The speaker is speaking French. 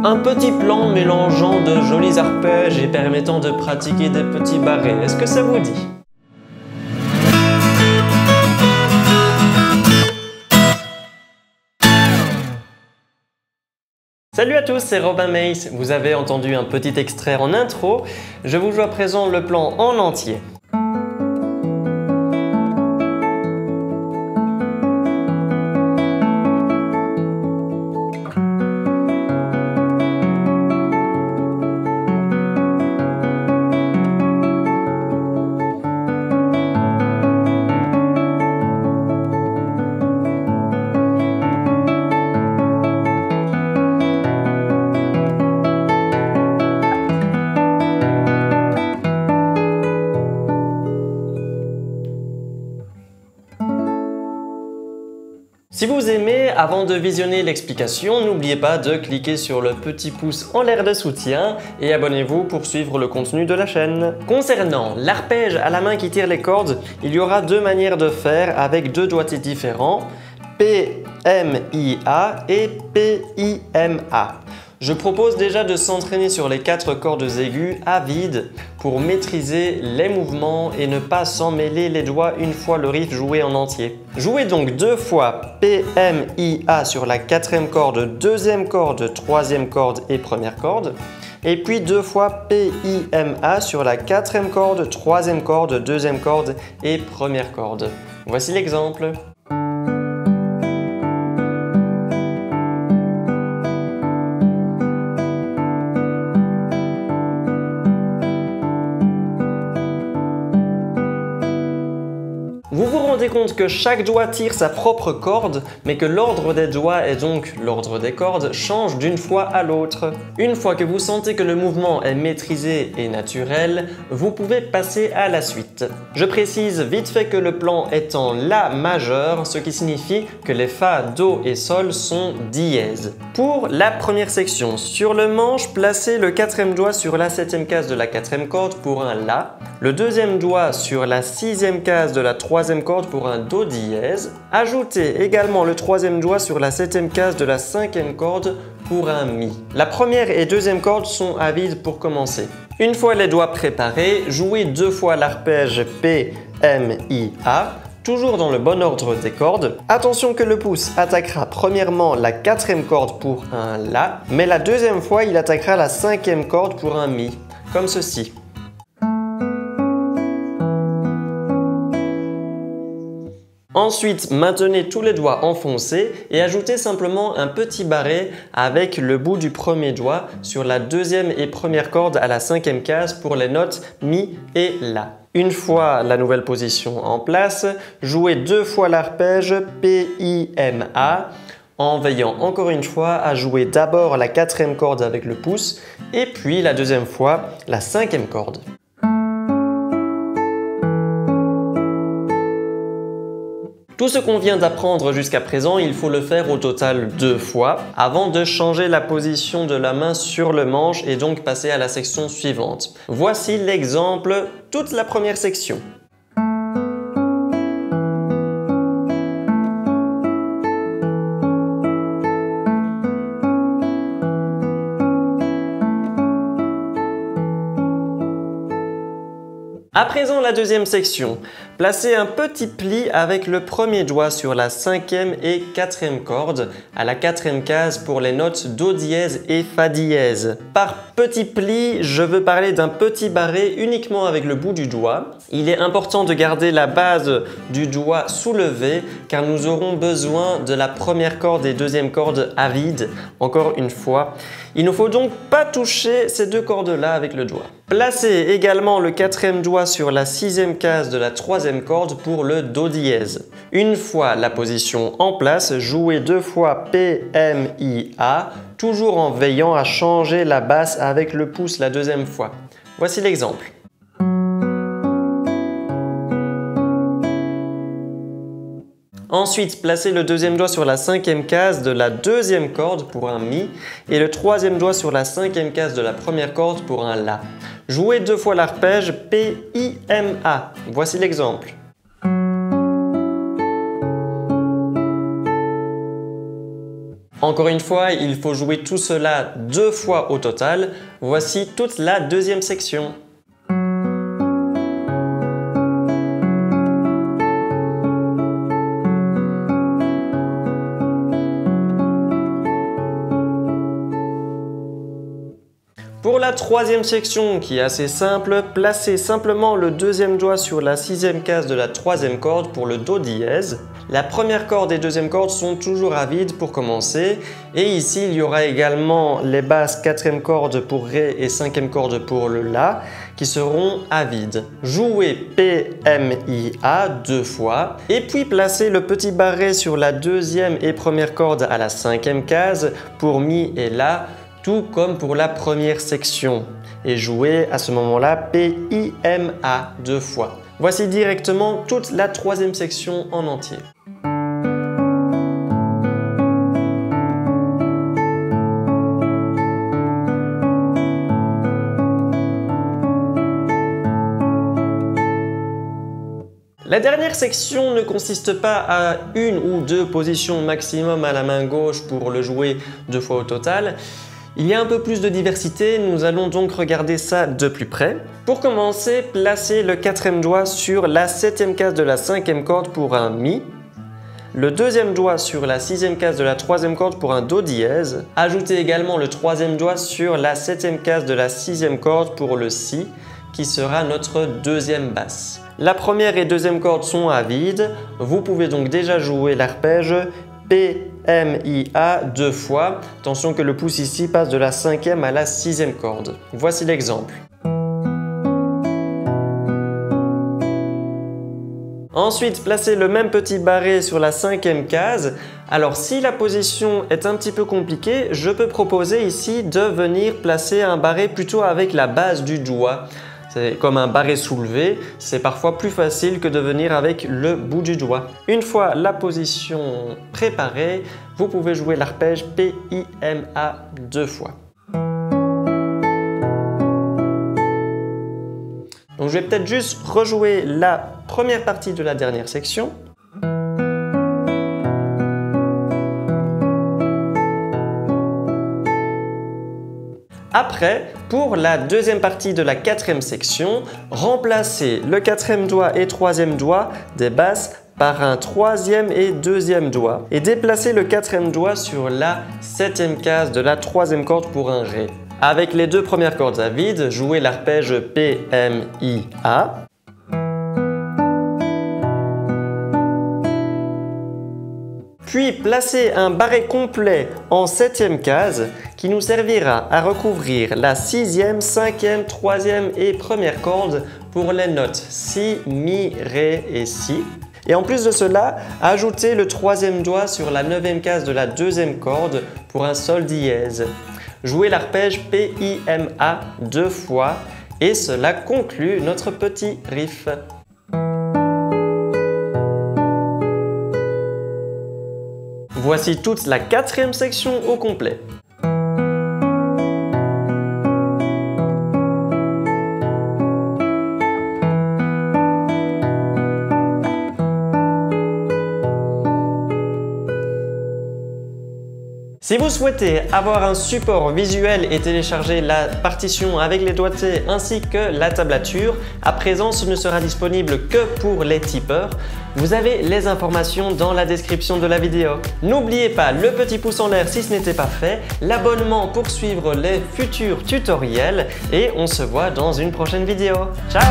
Un petit plan mélangeant de jolis arpèges et permettant de pratiquer des petits barrés. Est-ce que ça vous dit? Salut à tous, c'est Robin Mace. Vous avez entendu un petit extrait en intro. Je vous joue à présent le plan en entier. Si vous aimez, avant de visionner l'explication, n'oubliez pas de cliquer sur le petit pouce en l'air de soutien et abonnez-vous pour suivre le contenu de la chaîne. Concernant l'arpège à la main qui tire les cordes, il y aura deux manières de faire avec deux doigtés différents, P-M-I-A et P-I-M-A. Je propose déjà de s'entraîner sur les 4 cordes aiguës à vide pour maîtriser les mouvements et ne pas s'en mêler les doigts une fois le riff joué en entier. Jouez donc 2 fois P-M-I-A sur la 4e corde, 2e corde, 3e corde et 1re corde. Et puis 2 fois P-I-M-A sur la 4e corde, 3e corde, 2e corde et 1re corde. Voici l'exemple. Vous vous rendez compte que chaque doigt tire sa propre corde, mais que l'ordre des doigts et donc l'ordre des cordes change d'une fois à l'autre. Une fois que vous sentez que le mouvement est maîtrisé et naturel, vous pouvez passer à la suite. Je précise vite fait que le plan est en La majeur, ce qui signifie que les Fa, Do et Sol sont dièses. Pour la première section, sur le manche, placez le 4e doigt sur la 7e case de la 4e corde pour un La, le 2e doigt sur la 6e case de la 3e corde pour un Do dièse. Ajoutez également le 3e doigt sur la 7e case de la 5e corde pour un Mi. La première et 2e corde sont à vide pour commencer. Une fois les doigts préparés, jouez 2 fois l'arpège P, M, I, A, toujours dans le bon ordre des cordes. Attention que le pouce attaquera premièrement la 4e corde pour un La, mais la 2e fois il attaquera la 5e corde pour un Mi, comme ceci. Ensuite, maintenez tous les doigts enfoncés et ajoutez simplement un petit barré avec le bout du premier doigt sur la 2e et 1re corde à la 5e case pour les notes Mi et La. Une fois la nouvelle position en place, jouez 2 fois l'arpège P-I-M-A en veillant encore une fois à jouer d'abord la 4e corde avec le pouce et puis la 2e fois la 5e corde. Tout ce qu'on vient d'apprendre jusqu'à présent, il faut le faire au total 2 fois avant de changer la position de la main sur le manche et donc passer à la section suivante. Voici l'exemple, toute la première section. À présent, la deuxième section. Placez un petit pli avec le premier doigt sur la 5e et 4e corde à la 4e case pour les notes Do dièse et Fa dièse. Par petit pli, je veux parler d'un petit barré uniquement avec le bout du doigt. Il est important de garder la base du doigt soulevée car nous aurons besoin de la première corde et 2e corde à vide, encore une fois. Il ne faut donc pas toucher ces 2 cordes-là avec le doigt. Placez également le 4e doigt sur la 6e case de la 3e corde pour le Do dièse. Une fois la position en place, jouez 2 fois P, M, I, A, toujours en veillant à changer la basse avec le pouce la 2e fois. Voici l'exemple. Ensuite, placez le 2e doigt sur la 5e case de la 2e corde pour un Mi et le 3e doigt sur la 5e case de la 1re corde pour un La. Jouez 2 fois l'arpège P-I-M-A. Voici l'exemple. Encore une fois, il faut jouer tout cela 2 fois au total. Voici toute la deuxième section. Pour la troisième section, qui est assez simple, placez simplement le deuxième doigt sur la 6e case de la 3e corde pour le Do dièse. La première corde et deuxième corde sont toujours à vide pour commencer. Et ici, il y aura également les basses 4e corde pour Ré et 5e corde pour le La qui seront à vide. Jouez P, M, I, A 2 fois. Et puis placez le petit barré sur la 2e et première corde à la 5e case pour Mi et La, tout comme pour la première section, et jouez à ce moment-là P, I, M, A 2 fois. Voici directement toute la troisième section en entier. La dernière section ne consiste pas à 1 ou 2 positions maximum à la main gauche pour le jouer 2 fois au total. Il y a un peu plus de diversité, nous allons donc regarder ça de plus près. Pour commencer, placez le 4e doigt sur la 7e case de la 5e corde pour un Mi, le 2e doigt sur la 6e case de la 3e corde pour un Do dièse. Ajoutez également le 3e doigt sur la 7e case de la 6e corde pour le Si, qui sera notre deuxième basse. La première et deuxième corde sont à vide, vous pouvez donc déjà jouer l'arpège P, M, I, A 2 fois. Attention que le pouce ici passe de la 5e à la 6e corde. Voici l'exemple. Ensuite, placez le même petit barré sur la 5e case. Alors, si la position est un petit peu compliquée, je peux proposer ici de venir placer un barré plutôt avec la base du doigt. C'est comme un barré soulevé, c'est parfois plus facile que de venir avec le bout du doigt. Une fois la position préparée, vous pouvez jouer l'arpège P, I, M, A 2 fois. Donc je vais peut-être juste rejouer la première partie de la dernière section. Après, pour la deuxième partie de la 4e section, remplacez le 4e doigt et 3e doigt des basses par un 3e et 2e doigt et déplacez le 4e doigt sur la 7e case de la 3e corde pour un Ré. Avec les 2 premières cordes à vide, jouez l'arpège P, M, I, A. Puis placez un barré complet en 7e case qui nous servira à recouvrir la 6e, 5e, 3e et première corde pour les notes Si, Mi, Ré et Si. Et en plus de cela, ajoutez le 3e doigt sur la 9e case de la 2e corde pour un Sol dièse. Jouez l'arpège P, I, M, A 2 fois et cela conclut notre petit riff. Voici toute la 4e section au complet. Si vous souhaitez avoir un support visuel et télécharger la partition avec les doigtés ainsi que la tablature, à présent ce ne sera disponible que pour les tipeurs. Vous avez les informations dans la description de la vidéo. N'oubliez pas le petit pouce en l'air si ce n'était pas fait, l'abonnement pour suivre les futurs tutoriels et on se voit dans une prochaine vidéo. Ciao!